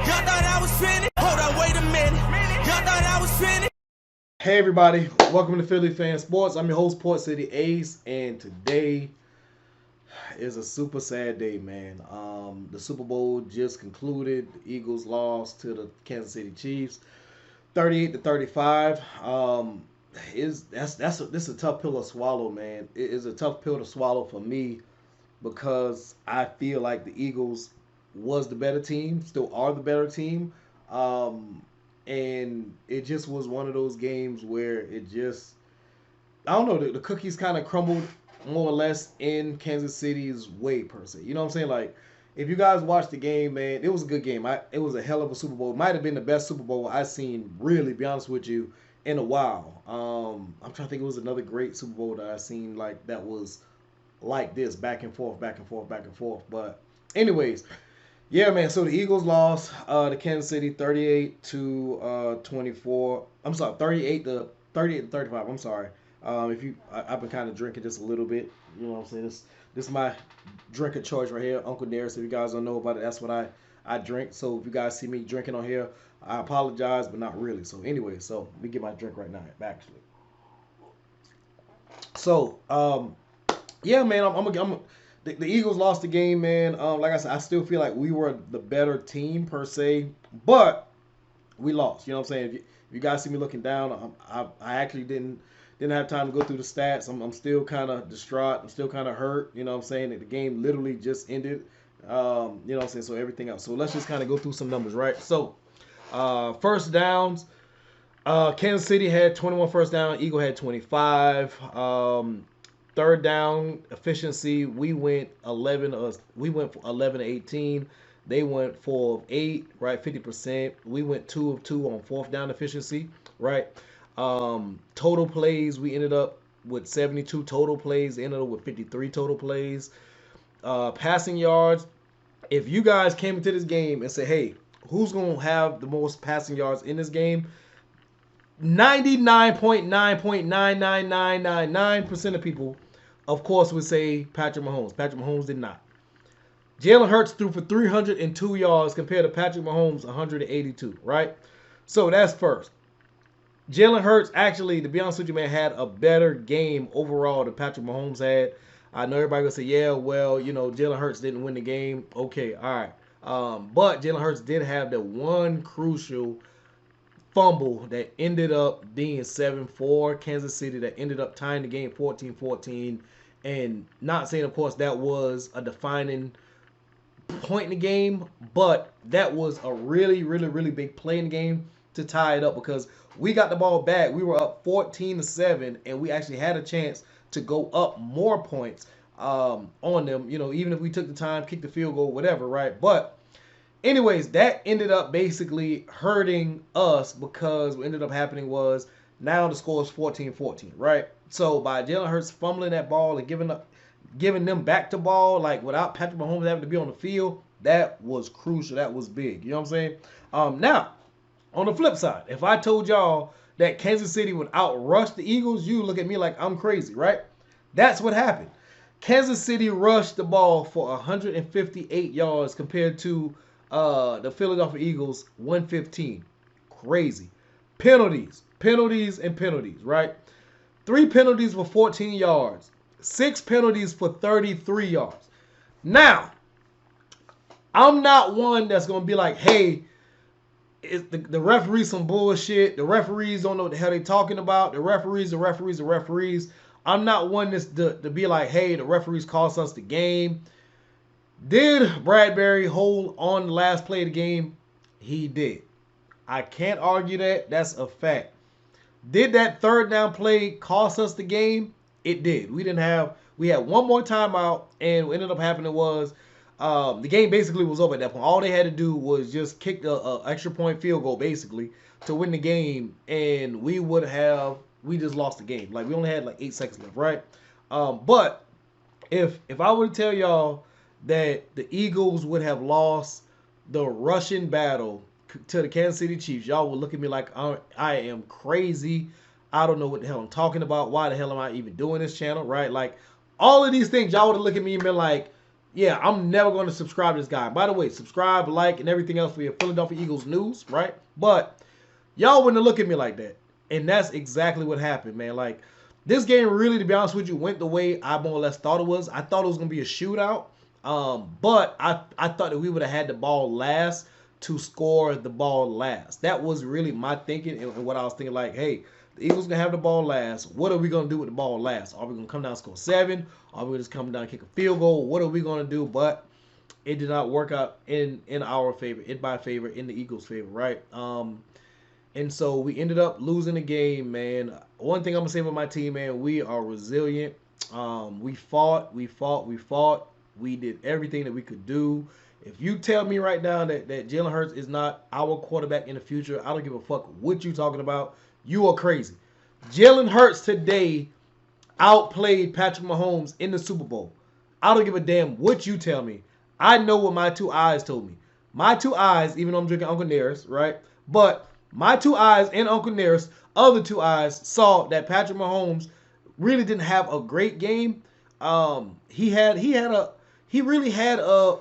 Y'all thought I was finished? Hold on, wait a minute. Y'all thought I was finished? Hey everybody, welcome to Philly Fan Sports. I'm your host, Port City Ace, and today is a super sad day, man. The Super Bowl just concluded. The Eagles lost to the Kansas City Chiefs, 38-35. This is a tough pill to swallow, man. It is a tough pill to swallow for me because I feel like the Eagles was the better team, still are the better team. And it just was one of those games where it just, I don't know, the cookies kind of crumbled more or less in Kansas City's way, per se. You know what I'm saying? Like, if you guys watched the game, man, it was a good game. It was a hell of a Super Bowl. It might have been the best Super Bowl I've seen, really, be honest with you, in a while. I'm trying to think, it was another great Super Bowl that I've seen, like, that was like this, back and forth, back and forth, back and forth. But anyways, yeah, man. So the Eagles lost to Kansas City 38 to 24. I'm sorry, 38 to 35. I'm sorry. If you, I've been kind of drinking just a little bit. You know what I'm saying? This is my drink of choice right here, Uncle Darius. If you guys don't know about it, that's what I drink. So if you guys see me drinking on here, I apologize, but not really. So anyway, so let me get my drink right now, actually. So yeah, man, the Eagles lost the game, man. Like I said, I still feel like we were the better team per se, but we lost. You know what I'm saying? If you guys see me looking down, I actually didn't have time to go through the stats. I'm still kind of distraught. I'm still kind of hurt. You know what I'm saying? The game literally just ended. You know what I'm saying? So everything else. So let's just kind of go through some numbers, right? So first downs. Kansas City had 21 first down. Eagle had 25. Third down efficiency, we went for 11 to 18. They went 4 of 8, right? 50%. We went 2 of 2 on fourth down efficiency, right? Total plays, we ended up with 72 total plays. They ended up with 53 total plays. Passing yards, if you guys came into this game and said, hey, who's going to have the most passing yards in this game? 99.9.99999% of people, of course, would say Patrick Mahomes. Patrick Mahomes did not. Jalen Hurts threw for 302 yards compared to Patrick Mahomes' 182, right? So that's first. Jalen Hurts actually, to be honest with you, man, had a better game overall than Patrick Mahomes had. I know everybody will say, yeah, well, you know, Jalen Hurts didn't win the game. Okay, all right. But Jalen Hurts did have the one crucial fumble that ended up being 7-4 Kansas City, that ended up tying the game 14-14. And not saying, of course, that was a defining point in the game, but that was a really, really, really big play in the game to tie it up because we got the ball back. We were up 14-7, and we actually had a chance to go up more points on them. You know, even if we took the time, kicked the field goal, whatever, right? But anyways, that ended up basically hurting us because what ended up happening was now the score is 14-14, right? So by Jalen Hurts fumbling that ball and giving them back the ball, like without Patrick Mahomes having to be on the field, that was crucial. That was big. You know what I'm saying? Now, on the flip side, if I told y'all that Kansas City would outrush the Eagles, you look at me like I'm crazy, right? That's what happened. Kansas City rushed the ball for 158 yards compared to the Philadelphia Eagles 115. Crazy. Penalties, right? 3 penalties for 14 yards. 6 penalties for 33 yards. Now, I'm not one that's going to be like, hey, the referees some bullshit. The referees don't know what the hell they talking about. The referees. I'm not one that's to be like, hey, the referees cost us the game. Did Bradbury hold on the last play of the game? He did. I can't argue that. That's a fact. Did that third down play cost us the game? It did. We had one more timeout, and what ended up happening was the game basically was over at that point. All they had to do was just kick the extra point field goal basically to win the game, and we just lost the game. Like, we only had like 8 seconds left, right? But if I were to tell y'all that the Eagles would have lost the rushing battle to the Kansas City Chiefs, y'all would look at me like I am crazy. I don't know what the hell I'm talking about. Why the hell am I even doing this channel, right? Like, all of these things, y'all would have looked at me and been like, yeah, I'm never going to subscribe to this guy. By the way, subscribe, like, and everything else for your Philadelphia Eagles news, right? But y'all wouldn't look at me like that. And that's exactly what happened, man. Like, this game really, to be honest with you, went the way I more or less thought it was. I thought it was going to be a shootout. But I thought that we would have had the ball last to score the ball last. That was really my thinking and what I was thinking. Like, hey, the Eagles going to have the ball last. What are we going to do with the ball last? Are we going to come down and score 7? Are we going to just come down and kick a field goal? What are we going to do? But it did not work out in our favor, in my favor, in the Eagles' favor, right? And so we ended up losing the game, man. One thing I'm going to say about my team, man, we are resilient. We fought. We did everything that we could do. If you tell me right now that Jalen Hurts is not our quarterback in the future, I don't give a fuck what you talking about. You are crazy. Jalen Hurts today outplayed Patrick Mahomes in the Super Bowl. I don't give a damn what you tell me. I know what my 2 eyes told me. My 2 eyes, even though I'm drinking Uncle Nearest, right? But my 2 eyes and Uncle Nearest, other 2 eyes, saw that Patrick Mahomes really didn't have a great game. He really had a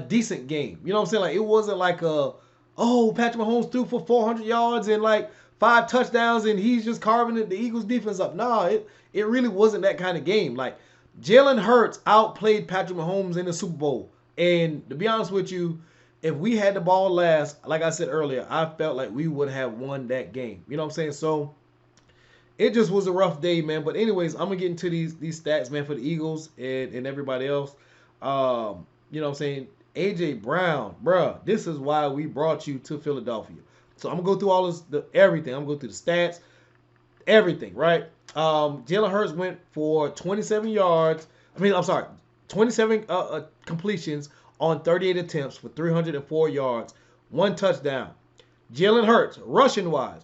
decent game. You know what I'm saying? Like, it wasn't like Patrick Mahomes threw for 400 yards and like 5 touchdowns and he's just carving the Eagles defense up. No, it really wasn't that kind of game. Like, Jalen Hurts outplayed Patrick Mahomes in the Super Bowl. And to be honest with you, if we had the ball last, like I said earlier, I felt like we would have won that game. You know what I'm saying? So it just was a rough day, man. But anyways, I'm going to get into these stats, man, for the Eagles and everybody else. You know what I'm saying? A.J. Brown, bruh, this is why we brought you to Philadelphia. So I'm going to go through all this, everything. I'm going to go through the stats, everything, right? Jalen Hurts went for 27 yards. 27 completions on 38 attempts for 304 yards, 1 touchdown. Jalen Hurts, rushing-wise,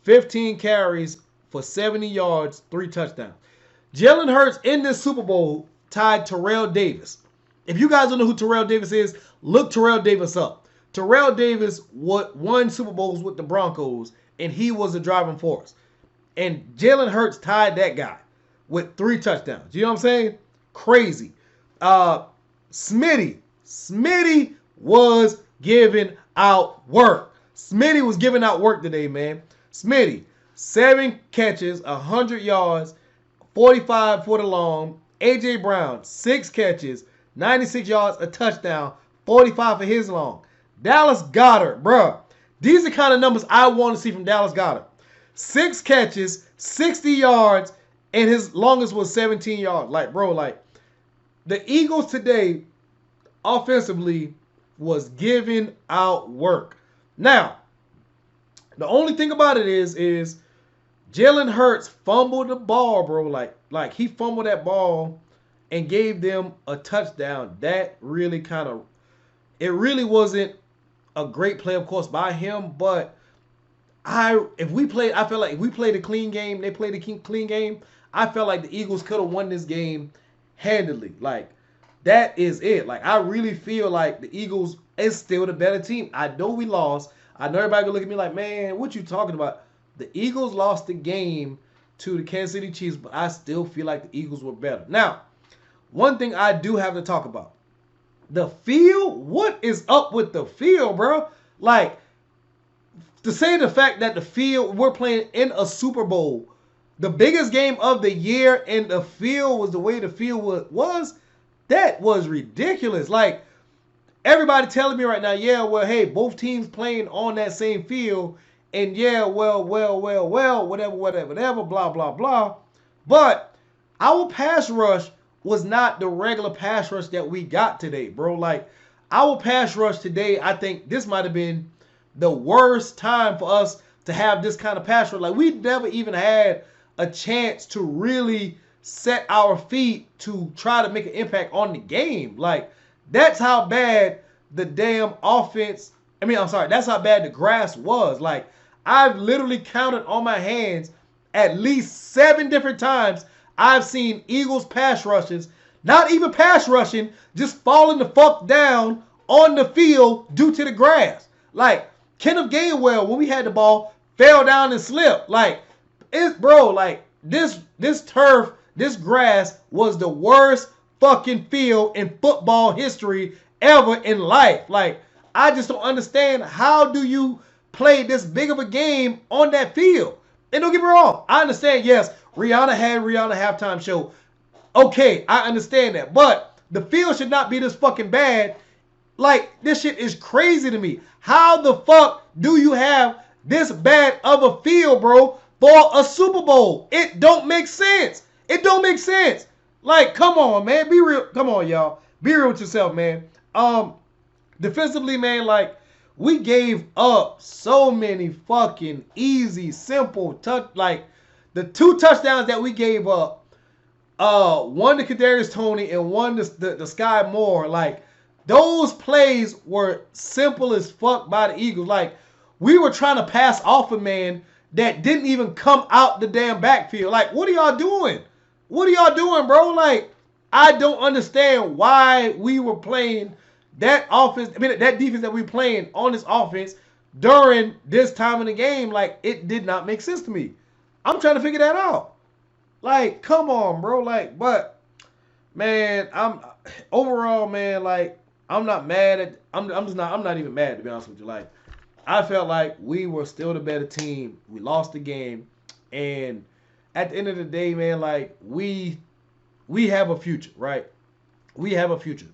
15 carries for 70 yards, 3 touchdowns. Jalen Hurts in this Super Bowl tied Terrell Davis. If you guys don't know who Terrell Davis is, look Terrell Davis up. Terrell Davis won Super Bowls with the Broncos, and he was a driving force. And Jalen Hurts tied that guy with 3 touchdowns. You know what I'm saying? Crazy. Smitty was giving out work. Smitty was giving out work today, man. Smitty, 7 catches, 100 yards, 45 for the long. A.J. Brown, 6 catches, 96 yards, a touchdown, 45 for his long. Dallas Goedert, bruh. These are the kind of numbers I want to see from Dallas Goedert. 6 catches, 60 yards, and his longest was 17 yards. Like, bro, like, the Eagles today, offensively, was giving out work. Now, the only thing about it is Jalen Hurts fumbled the ball, bro. Like he fumbled that ball and gave them a touchdown. That really it really wasn't a great play, of course, by him. But I feel like if we played a clean game, they played a clean game, I felt like the Eagles could have won this game handily. Like, that is it. Like, I really feel like the Eagles is still the better team. I know we lost. I know everybody gonna look at me like, man, what you talking about? The Eagles lost the game to the Kansas City Chiefs, but I still feel like the Eagles were better. Now, one thing I do have to talk about. The field? What is up with the field, bro? Like, to say the fact that the field, we're playing in a Super Bowl, the biggest game of the year, and the field was the way the field was, that was ridiculous. Like, everybody telling me right now, yeah, well, hey, both teams playing on that same field, and yeah, well, whatever, blah, blah, blah. But our pass rush was not the regular pass rush that we got today, bro. Like, our pass rush today, I think this might have been the worst time for us to have this kind of pass rush. Like, we never even had a chance to really set our feet to try to make an impact on the game. Like, that's how bad the damn offense, that's how bad the grass was. Like, I've literally counted on my hands at least 7 different times I've seen Eagles pass rushes, not even pass rushing, just falling the fuck down on the field due to the grass. Like, Kenneth Gainwell, when we had the ball, fell down and slipped. Like, this turf, this grass was the worst fucking field in football history ever in life. Like, I just don't understand, how do you play this big of a game on that field? And don't get me wrong, I understand, yes, Rihanna had Rihanna halftime show. Okay, I understand that. But the field should not be this fucking bad. Like, this shit is crazy to me. How the fuck do you have this bad of a field, bro, for a Super Bowl? It don't make sense. It don't make sense. Like, come on, man. Be real. Come on, y'all. Be real with yourself, man. Defensively, man, like, we gave up so many fucking easy, simple touch. Like, the 2 touchdowns that we gave up, one to Kadarius Toney and one to the Sky Moore. Like, those plays were simple as fuck by the Eagles. Like, we were trying to pass off a man that didn't even come out the damn backfield. Like, what are y'all doing? What are y'all doing, bro? Like, I don't understand why we were playing that offense. I mean, that defense that we playing on this offense during this time in the game. Like, it did not make sense to me. I'm trying to figure that out. Like, come on, bro. Like, but, man, overall, man, like, I'm not mad at, I'm not even mad, to be honest with you. Like, I felt like we were still the better team. We lost the game. And at the end of the day, man, like, we have a future, right? We have a future.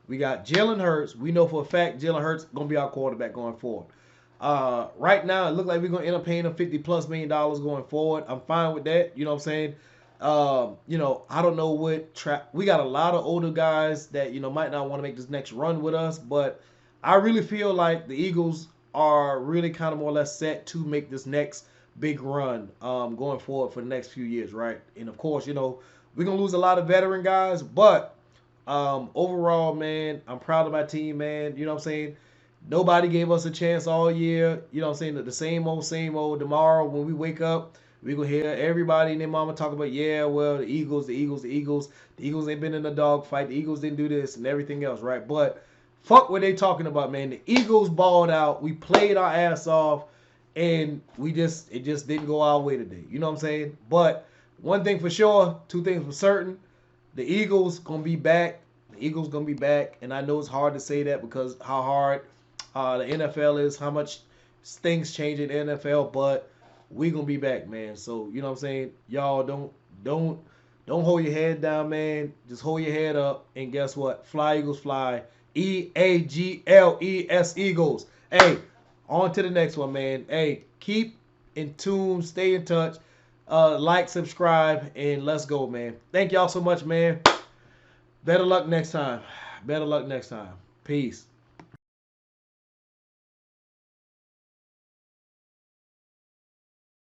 We got Jalen Hurts. We know for a fact Jalen Hurts going to be our quarterback going forward. Right now, it looks like we're going to end up paying him $50+ million going forward. I'm fine with that. You know what I'm saying? You know, I don't know what we got a lot of older guys that, you know, might not want to make this next run with us, but I really feel like the Eagles are really kind of more or less set to make this next big run going forward for the next few years, right? And of course, you know, we're going to lose a lot of veteran guys, but overall, man, I'm proud of my team, man. You know what I'm saying? Nobody gave us a chance all year. You know what I'm saying? The same old, same old. Tomorrow, when we wake up, we're going to hear everybody and their mama talk about, yeah, well, the Eagles ain't been in a dogfight. The Eagles didn't do this and everything else, right? But fuck what they talking about, man. The Eagles balled out. We played our ass off, and it just didn't go our way today. You know what I'm saying? But one thing for sure, 2 things for certain. The Eagles going to be back. The Eagles going to be back. And I know it's hard to say that because how hard the NFL is, how much things change in the NFL, but we going to be back, man. So, you know what I'm saying? Y'all don't hold your head down, man. Just hold your head up. And guess what? Fly, Eagles, fly. EAGLES, Eagles. Hey, on to the next one, man. Hey, keep in tune. Stay in touch. Like, subscribe, and let's go, man. Thank y'all so much, man. Better luck next time. Better luck next time. Peace.